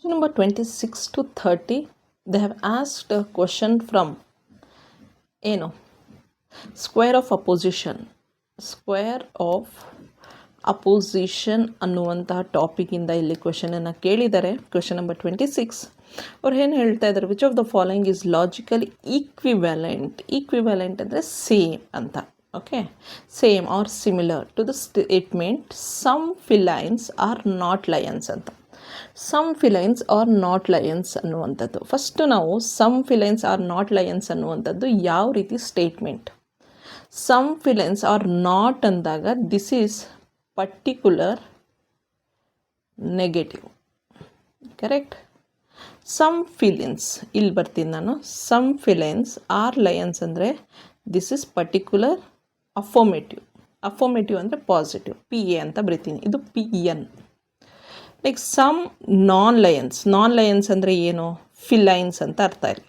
Question number 26 to 30, they have asked a question from square of opposition ಅನ್ನುವಂತಹ ಟಾಪಿಕಿಂದ ಇಲ್ಲಿ ಕ್ವೆಶನನ್ನು ಕೇಳಿದ್ದಾರೆ. Question number 26 ಅವ್ರು ಏನು ಹೇಳ್ತಾ ಇದ್ದಾರೆ, which of the following is logically equivalent ಅಂದರೆ ಸೇಮ್ ಅಂತ. Okay, same or similar to the statement some felines are not lions ಅಂತ. Some felines are not lions ಅನ್ನುವಂಥದ್ದು. ಫಸ್ಟು ನಾವು some felines are not lions ಅನ್ನುವಂಥದ್ದು ಯಾವ ರೀತಿ statement. Some felines are not ಅಂದಾಗ this is particular negative, correct. Some felines ಇಲ್ಲಿ ಬರ್ತೀನಿ ನಾನು. ಸಮ್ ಫಿಲೈನ್ಸ್ ಆರ್ ಲಯನ್ಸ್ ಅಂದರೆ ದಿಸ್ ಈಸ್ ಪರ್ಟಿಕ್ಯುಲರ್ ಅಫರ್ಮೇಟಿವ್ ಅಂದರೆ ಪಾಸಿಟಿವ್, PA ಅಂತ ಬರಿತೀನಿ. ಇದು PN. Next some non lions ಅಂದರೆ ಏನು, ಫಿಲೈನ್ಸ್ ಅಂತ ಅರ್ಥ ಇಲ್ಲಿ.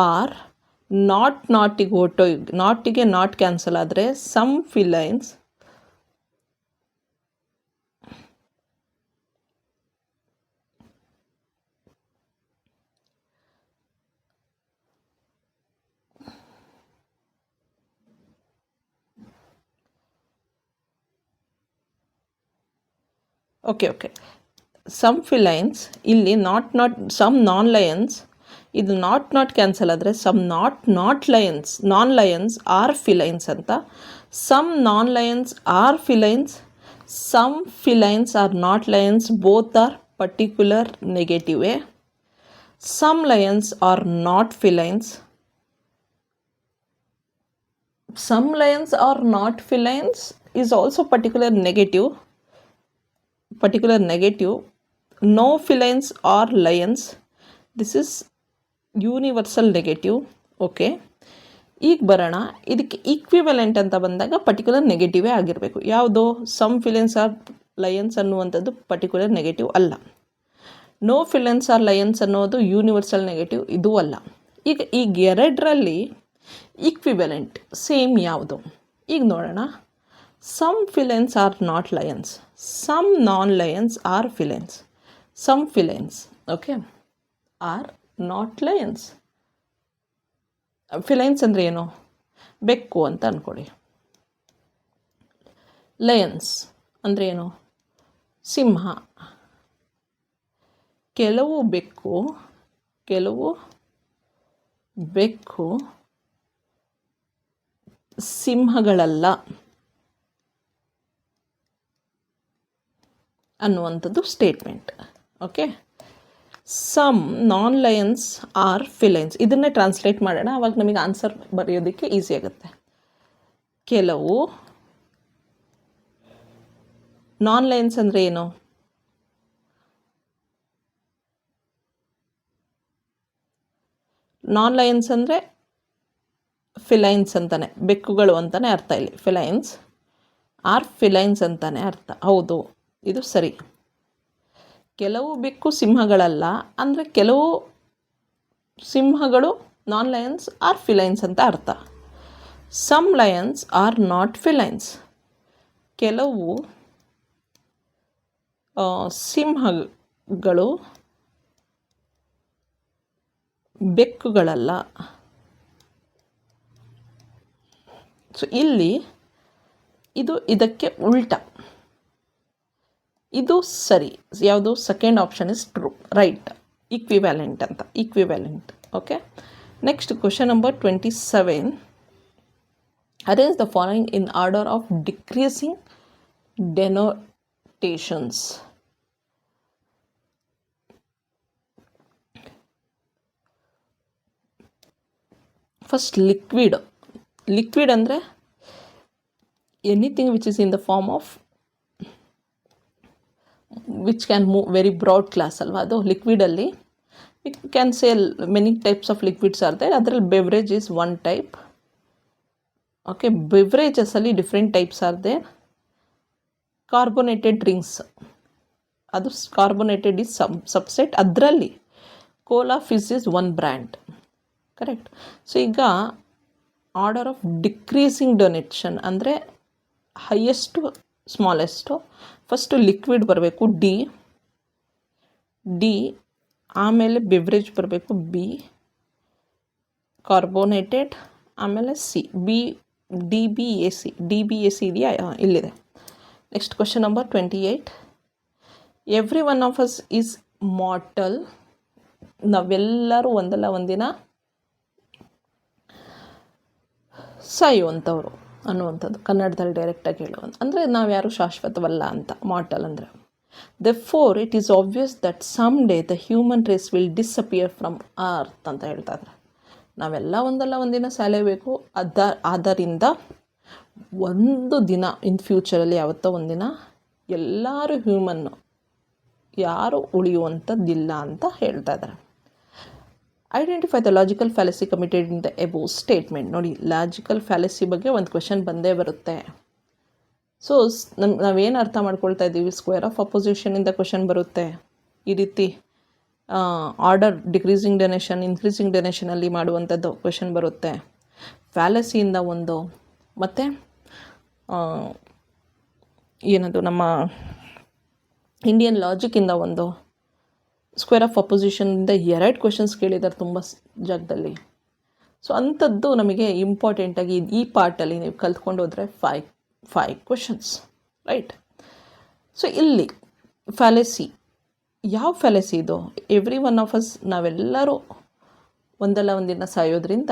ಆರ್ ನಾಟಿಗೆ ನಾಟ್ ಕ್ಯಾನ್ಸಲ್ ಆದರೆ some felines okay some felines ಇಲ್ಲಿ ಸಮ್ ನಾನ್ ಲಯನ್ಸ್, ಇದು ನಾಟ್ ಕ್ಯಾನ್ಸಲ್ ಆದರೆ some non lions are felines ಅಂತ. Some non lions are felines, some felines are not lions, both are particular negative. Some lions are not felines, some lions are not felines is also particular negative. No felines are lions, this is universal negative. Okay, ಈಗ ಬರೋಣ ಇದಕ್ಕೆ equivalent ಅಂತ ಬಂದಾಗ particular ನೆಗೆಟಿವೇ ಆಗಿರಬೇಕು. ಯಾವುದು, some felines are lions ಅನ್ನುವಂಥದ್ದು particular negative ಅಲ್ಲ. ನೋ ಫಿಲೈನ್ಸ್ ಆರ್ ಲಯನ್ಸ್ ಅನ್ನೋದು ಯೂನಿವರ್ಸಲ್ ನೆಗೆಟಿವ್, ಇದೂ ಅಲ್ಲ. ಈಗ ಎರಡರಲ್ಲಿ ಈಕ್ವಿವೆಲೆಂಟ್ ಸೇಮ್ ಯಾವುದು ಈಗ ನೋಡೋಣ. Some felines are not lions, some non lions are felines. Some felines okay are not lions. Felines ಅಂದರೆ ಏನು, ಬೆಕ್ಕು ಅಂತ ಅಂದ್ಕೊಳ್ಳಿ. ಲಯನ್ಸ್ ಅಂದರೆ ಏನು, ಸಿಂಹ. ಕೆಲವು ಬೆಕ್ಕು ಸಿಂಹಗಳಲ್ಲ ಅನ್ನುವಂಥದ್ದು statement. Okay, some non lions are ಫಿಲೈನ್ಸ್, ಇದನ್ನೇ ಟ್ರಾನ್ಸ್ಲೇಟ್ ಮಾಡೋಣ, ಅವಾಗ ನಮಗೆ ಆನ್ಸರ್ ಬರೆಯೋದಕ್ಕೆ ಈಸಿ ಆಗುತ್ತೆ. ಕೆಲವು ನಾನ್ ಲಯನ್ಸ್ ಅಂದರೆ ಏನು, ನಾನ್ ಲಯನ್ಸ್ ಅಂದರೆ ಫಿಲೈನ್ಸ್ ಅಂತಾನೆ, ಬೆಕ್ಕುಗಳು ಅಂತಾನೆ ಅರ್ಥ ಇಲ್ಲಿ. ಫಿಲೈನ್ಸ್ ಆರ್ ಫಿಲೈನ್ಸ್ ಅಂತಾನೆ ಅರ್ಥ. ಹೌದು, ಇದು ಸರಿ. ಕೆಲವು ಬೆಕ್ಕು ಸಿಂಹಗಳಲ್ಲ ಅಂದರೆ ಕೆಲವು ಸಿಂಹಗಳು ನಾನ್ ಲಯನ್ಸ್ ಆರ್ ಫಿಲೈನ್ಸ್ ಅಂತ ಅರ್ಥ. ಸಮ್ ಲಯನ್ಸ್ ಆರ್ ನಾಟ್ ಫಿಲೈನ್ಸ್, ಕೆಲವು ಸಿಂಹಗಳು ಬೆಕ್ಕುಗಳಲ್ಲ. ಸೊ ಇಲ್ಲಿ ಇದಕ್ಕೆ ಉಲ್ಟಾ, ಇದು ಸರಿ. ಯಾವುದು, second option is true, right. Equivalent ಅಂತ, equivalent. Okay, next question number 27. Arrange the following in order of decreasing denotations. First liquid ಅಂದರೆ anything which is in the form of which can move very broad class ಅಲ್ವಾ. ಅದು ಲಿಕ್ವಿಡಲ್ಲಿ we can say many types of liquids are there. ಅದರಲ್ಲಿ beverage is one type. Okay, ಬೆವ್ರೇಜಸಲ್ಲಿ different types are there. Carbonated drinks, ಅದು carbonated is subset. ಅದರಲ್ಲಿ cola fizz is one brand, correct. So ಈಗ order of decreasing donation ಅಂದರೆ highest smallest. First liquid ಬರಬೇಕು, D. D, ಆಮೇಲೆ beverage ಬರಬೇಕು B, carbonated, ಆಮೇಲೆ C, DBAC ಇದೆಯಾ? ಇಲ್ಲಿದೆ. Next question number 28. Every one of us is mortal. ನಾವೆಲ್ಲರೂ ಒಂದಲ್ಲ ಒಂದಿನ ಸಾಯುವಂಥವ್ರು ಅನ್ನುವಂಥದ್ದು ಕನ್ನಡದಲ್ಲಿ ಡೈರೆಕ್ಟಾಗಿ ಹೇಳುವಂಥ, ಅಂದರೆ ನಾವು ಯಾರು ಶಾಶ್ವತವಲ್ಲ ಅಂತ. ಮಾರ್ಟಲ್ ಅಂದರೆ therefore it is obvious that someday the human race will disappear from earth ಅಂತ ಹೇಳ್ತಾ ಇದ್ದಾರೆ. ನಾವೆಲ್ಲ ಒಂದಲ್ಲ ಒಂದಿನ ಸಾಯಲೇಬೇಕು. ಆದ್ದರಿಂದ ಒಂದು ದಿನ ಇನ್ ಫ್ಯೂಚರಲ್ಲಿ ಯಾವತ್ತೋ ಒಂದಿನ ಎಲ್ಲರೂ ಹ್ಯೂಮನ್ನು ಯಾರು ಉಳಿಯುವಂಥದ್ದಿಲ್ಲ ಅಂತ ಹೇಳ್ತಾ ಇದ್ದಾರೆ. Identify the logical fallacy committed in the above statement. ನೋಡಿ, ಲಾಜಿಕಲ್ ಫ್ಯಾಲಸಿ ಬಗ್ಗೆ ಒಂದು ಕ್ವೆಶನ್ ಬಂದೇ ಬರುತ್ತೆ. ಸೊ ನಾವೇನು ಅರ್ಥ ಮಾಡ್ಕೊಳ್ತಾ ಇದ್ದೀವಿ, ಸ್ಕ್ವೇರ್ ಆಫ್ ಅಪೋಸಿಷನಿಂದ ಕ್ವೆಶನ್ ಬರುತ್ತೆ. ಈ ರೀತಿ ಆರ್ಡರ್ ಡಿಕ್ರೀಸಿಂಗ್ ಡೊನೇಷನ್ ಇನ್ಕ್ರೀಸಿಂಗ್ ಡೊನೇಷನಲ್ಲಿ ಮಾಡುವಂಥದ್ದು ಕ್ವೆಶನ್ ಬರುತ್ತೆ. ಫ್ಯಾಲಸಿಯಿಂದ ಒಂದು, ಮತ್ತು ಏನದು ನಮ್ಮ ಇಂಡಿಯನ್ ಲಾಜಿಕ್ಕಿಂದ ಒಂದು, ಸ್ಕ್ವೇರ್ ಆಫ್ ಅಪೋಸಿಷನಿಂದ 2 ಕ್ವೆಶನ್ಸ್ ಕೇಳಿದ್ದಾರೆ ತುಂಬ ಜಾಗದಲ್ಲಿ. ಸೊ ಅಂಥದ್ದು ನಮಗೆ ಇಂಪಾರ್ಟೆಂಟಾಗಿ ಈ ಪಾರ್ಟಲ್ಲಿ ನೀವು ಕಲ್ತ್ಕೊಂಡು ಹೋದರೆ 5 ಕ್ವೆಶನ್ಸ್, ರೈಟ್? ಸೊ ಇಲ್ಲಿ ಫ್ಯಾಲಸಿ, ಯಾವ ಫ್ಯಾಲಸಿ ಇದು? ಎವ್ರಿ ಒನ್ ಆಫ್ ಅಸ್, ನಾವೆಲ್ಲರೂ ಒಂದಲ್ಲ ಒಂದಿನ ಸಾಯೋದ್ರಿಂದ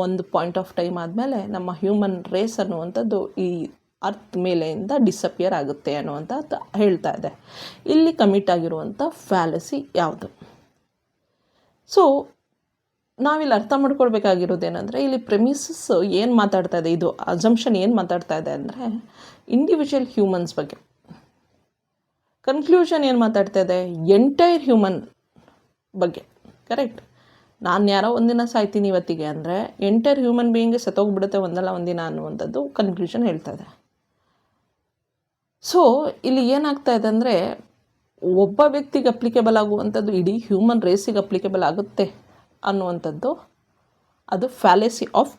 ಒಂದು ಪಾಯಿಂಟ್ ಆಫ್ ಟೈಮ್ ಆದಮೇಲೆ ನಮ್ಮ ಹ್ಯೂಮನ್ ರೇಸ್ ಅನ್ನುವಂಥದ್ದು ಈ ಅರ್ತ್ ಮೇಲೆಯಿಂದ ಡಿಸಪಿಯರ್ ಆಗುತ್ತೆ ಅನ್ನುವಂಥ ಹೇಳ್ತಾ ಇದೆ. ಇಲ್ಲಿ ಕಮಿಟ್ ಆಗಿರುವಂಥ ಫ್ಯಾಲಸಿ ಯಾವುದು? ಸೊ ನಾವಿಲ್ಲಿ ಅರ್ಥ ಮಾಡ್ಕೊಳ್ಬೇಕಾಗಿರೋದೇನೆಂದರೆ, ಇಲ್ಲಿ ಪ್ರೆಮಿಸಸ್ ಏನು ಮಾತಾಡ್ತಾ ಇದೆ, ಇದು ಅಸಂಪ್ಷನ್ ಏನು ಮಾತಾಡ್ತಾ ಇದೆ ಅಂದರೆ ಇಂಡಿವಿಜುವಲ್ ಹ್ಯೂಮನ್ಸ್ ಬಗ್ಗೆ. ಕನ್ಕ್ಲೂಷನ್ ಏನು ಮಾತಾಡ್ತಾ ಇದೆ? ಎಂಟೈರ್ ಹ್ಯೂಮನ್ ಬಗ್ಗೆ. ಕರೆಕ್ಟ್. ನಾನು ಯಾರೋ ಒಂದಿನ ಸಾಯ್ತೀನಿ ಇವತ್ತಿಗೆ ಅಂದರೆ ಎಂಟೈರ್ ಹ್ಯೂಮನ್ ಬೀಯಿಂಗ್ಗೆ ಸತ್ತೋಗ್ಬಿಡುತ್ತೆ ಒಂದಲ್ಲ ಒಂದಿನ ಅನ್ನುವಂಥದ್ದು ಕನ್ಕ್ಲೂಷನ್ ಹೇಳ್ತಾ ಇದೆ. ಸೊ ಇಲ್ಲಿ ಏನಾಗ್ತಾ ಇದೆ ಅಂದರೆ, ಒಬ್ಬ ವ್ಯಕ್ತಿಗೆ ಅಪ್ಲಿಕೇಬಲ್ ಆಗುವಂಥದ್ದು ಇಡೀ ಹ್ಯೂಮನ್ ರೇಸಿಗೆ ಅಪ್ಲಿಕೇಬಲ್ ಆಗುತ್ತೆ ಅನ್ನುವಂಥದ್ದು ಅದು fallacy of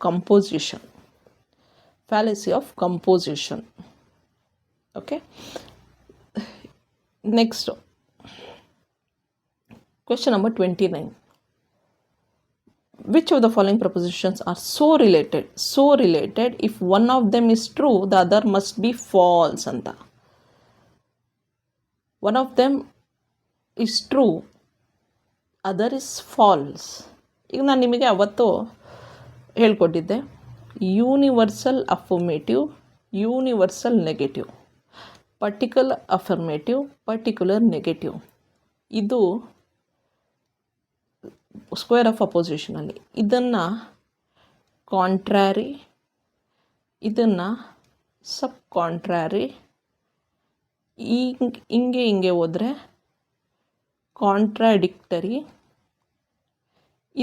composition. Okay. Next question number 29. Which of the following propositions are so related if one of them is true the other must be false ಅಂತ. One of them is true, other is false. ಈಗ ನಾನು ನಿಮಗೆ ಅವತ್ತು ಹೇಳ್ಕೊಟ್ಟಿದ್ದೆ universal affirmative, universal negative, particular affirmative, particular negative. ಇದು square of ಅಪೋಸಿಷನಲ್ಲಿ ಇದನ್ನು contrary, ಇದನ್ನು ಸಬ್ ಕಾಂಟ್ರ್ಯಾರಿ, ಹಿಂಗೆ ಹೋದರೆ ಕಾಂಟ್ರಾಡಿಕ್ಟರಿ,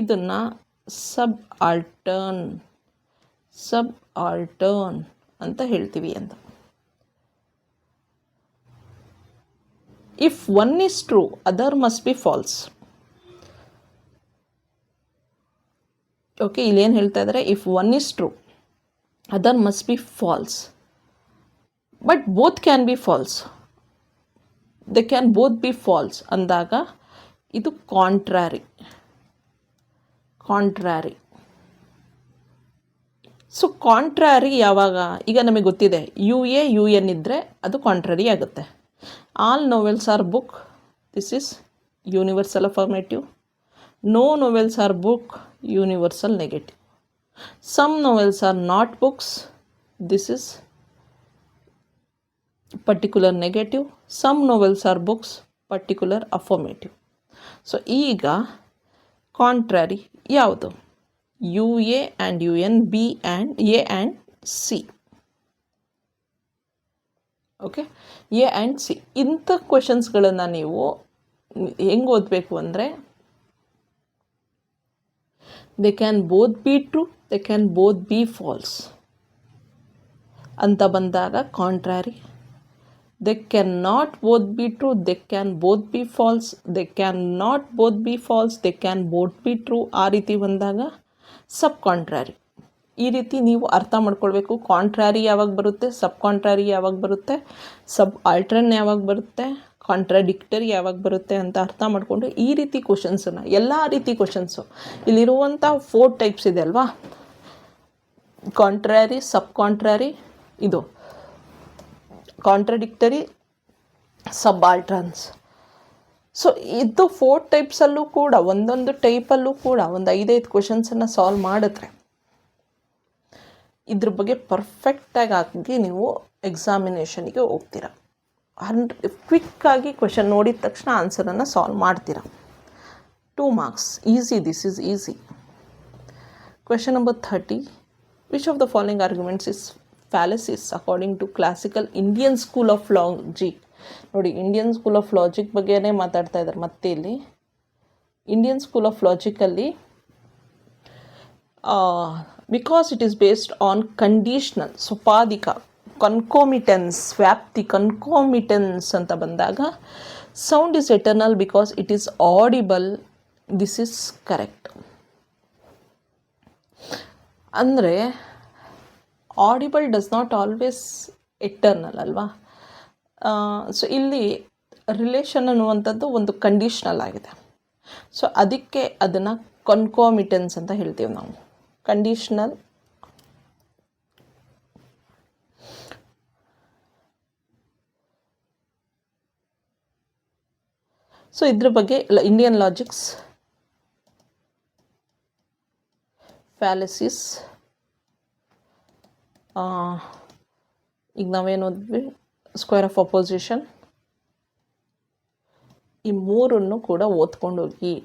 ಇದನ್ನು ಸಬ್ ಆಲ್ಟರ್ನ್ ಅಂತ ಹೇಳ್ತೀವಿ ಅಂತ. If one is true other must be false. Okay, ಇಲ್ಲೇನು ಹೇಳ್ತಾ ಇದ್ದಾರೆ? If one is true other must be false, but both can be false. They can both be false ಅಂದಾಗ ಇದು ಕಾಂಟ್ರ್ಯಾರಿ. ಸೊ ಕಾಂಟ್ರ್ಯಾರಿ ಯಾವಾಗ? ಈಗ ನಮಗೆ ಗೊತ್ತಿದೆ UN ಇದ್ದರೆ ಅದು ಕಾಂಟ್ರರಿ ಆಗುತ್ತೆ. All novels are book, this is universal affirmative. No novels are book, universal negative. Some novels are not books, this is particular negative. Some novels are books, particular affirmative. So ಈಗ contrary ಯಾವುದು? UA and UN, B and A and C. Okay, A and C. ಇಂಥ ಕ್ವೆಶನ್ಸ್ಗಳನ್ನು ನೀವು ಹೆಂಗೆ ಓದಬೇಕು ಅಂದರೆ, they can both be true, they can both be false ಅಂತ ಬಂದಾಗ ಕಾಂಟ್ರ್ಯಾರಿ. they cannot both be true, they can both be false, they cannot both be false, they can both be true. ಆ ರೀತಿ ಬಂದಾಗ ಸಬ್ ಕಾಂಟ್ರ್ಯಾರಿ. ಈ ರೀತಿ ನೀವು ಅರ್ಥ ಮಾಡ್ಕೊಳ್ಬೇಕು. ಕಾಂಟ್ರ್ಯಾರಿ ಯಾವಾಗ ಬರುತ್ತೆ, ಸಬ್ ಕಾಂಟ್ರ್ಯಾರಿ ಯಾವಾಗ ಬರುತ್ತೆ, ಸಬ್ ಆಲ್ಟರ್ನ್ ಯಾವಾಗ ಬರುತ್ತೆ, ಕಾಂಟ್ರಾಡಿಕ್ಟರಿ ಯಾವಾಗ ಬರುತ್ತೆ ಅಂತ ಅರ್ಥ ಮಾಡಿಕೊಂಡು ಈ ರೀತಿ ಕ್ವಶನ್ಸನ್ನು, ಎಲ್ಲ ರೀತಿ ಕ್ವಶನ್ಸು ಇಲ್ಲಿರುವಂಥ 4 ಟೈಪ್ಸ್ ಇದೆ ಅಲ್ವಾ, ಕಾಂಟ್ರ್ಯಾರಿ, ಸಬ್ ಕಾಂಟ್ರ್ಯಾರಿ, ಇದು ಕಾಂಟ್ರಾಡಿಕ್ಟರಿ, ಸಬಾಲ್ಟರ್ನ್ಸ್. ಸೊ ಇದು 4 ಟೈಪ್ಸಲ್ಲೂ ಕೂಡ ಒಂದೊಂದು ಟೈಪಲ್ಲೂ ಕೂಡ ಒಂದು 5 ಕ್ವಶನ್ಸನ್ನು ಸಾಲ್ವ್ ಮಾಡಿದ್ರೆ ಇದ್ರ ಬಗ್ಗೆ ಪರ್ಫೆಕ್ಟಾಗಿ ನೀವು ಎಕ್ಸಾಮಿನೇಷನಿಗೆ ಹೋಗ್ತೀರ. ಕ್ವಿಕ್ಕಾಗಿ ಕ್ವೆಶನ್ ನೋಡಿದ ತಕ್ಷಣ ಆನ್ಸರನ್ನು ಸಾಲ್ವ್ ಮಾಡ್ತೀರ. 2 marks, easy, this is easy. Question number 30, which of the following arguments is fallacies according to classical Indian school of logic. ನೋಡಿ, ಇಂಡಿಯನ್ ಸ್ಕೂಲ್ ಆಫ್ ಲಾಜಿಕ್ ಬಗ್ಗೆನೇ ಮಾತಾಡ್ತಾ ಇದ್ದಾರೆ. ಮತ್ತೆ ಇಲ್ಲಿ ಇಂಡಿಯನ್ ಸ್ಕೂಲ್ ಆಫ್ ಲಾಜಿಕಲ್ಲಿ because it is based on conditional, ಸುಪಾದಿಕ, concomitance, ವ್ಯಾಪ್ತಿ, concomitance ಅಂತ ಬಂದಾಗ sound is eternal because it is audible. This is correct. ಅಂದರೆ audible does not always eternal ಅಲ್ವಾ. ಸೊ ಇಲ್ಲಿ ರಿಲೇಷನ್ ಅನ್ನುವಂಥದ್ದು ಒಂದು ಕಂಡೀಷ್ನಲ್ ಆಗಿದೆ. ಸೊ ಅದಕ್ಕೆ ಅದನ್ನು ಕನ್ಕೋಮಿಟೆನ್ಸ್ ಅಂತ ಹೇಳ್ತೀವಿ ನಾವು. ಕಂಡೀಷ್ನಲ್ ಸೊ ಇದ್ರ ಬಗ್ಗೆ ಇಂಡಿಯನ್ ಲಾಜಿಕ್ಸ್, ಫ್ಯಾಲಸಿಸ್, ಈಗ ನಾವೇನು ಓದಿದ್ವಿ, ಸ್ಕ್ವೇರ್ ಆಫ್ ಅಪೋಸಿಷನ್, ಈ 3 ಕೂಡ ಓದ್ಕೊಂಡೋಗಿ,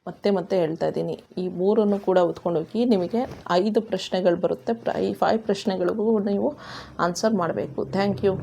ಮತ್ತೆ ಹೇಳ್ತಾ ಇದ್ದೀನಿ, ಈ 3 ಕೂಡ ಓದ್ಕೊಂಡೋಗಿ. ನಿಮಗೆ 5 ಪ್ರಶ್ನೆಗಳು ಬರುತ್ತೆ. 5 ಪ್ರಶ್ನೆಗಳಿಗೂ ನೀವು ಆನ್ಸರ್ ಮಾಡಬೇಕು. Thank you.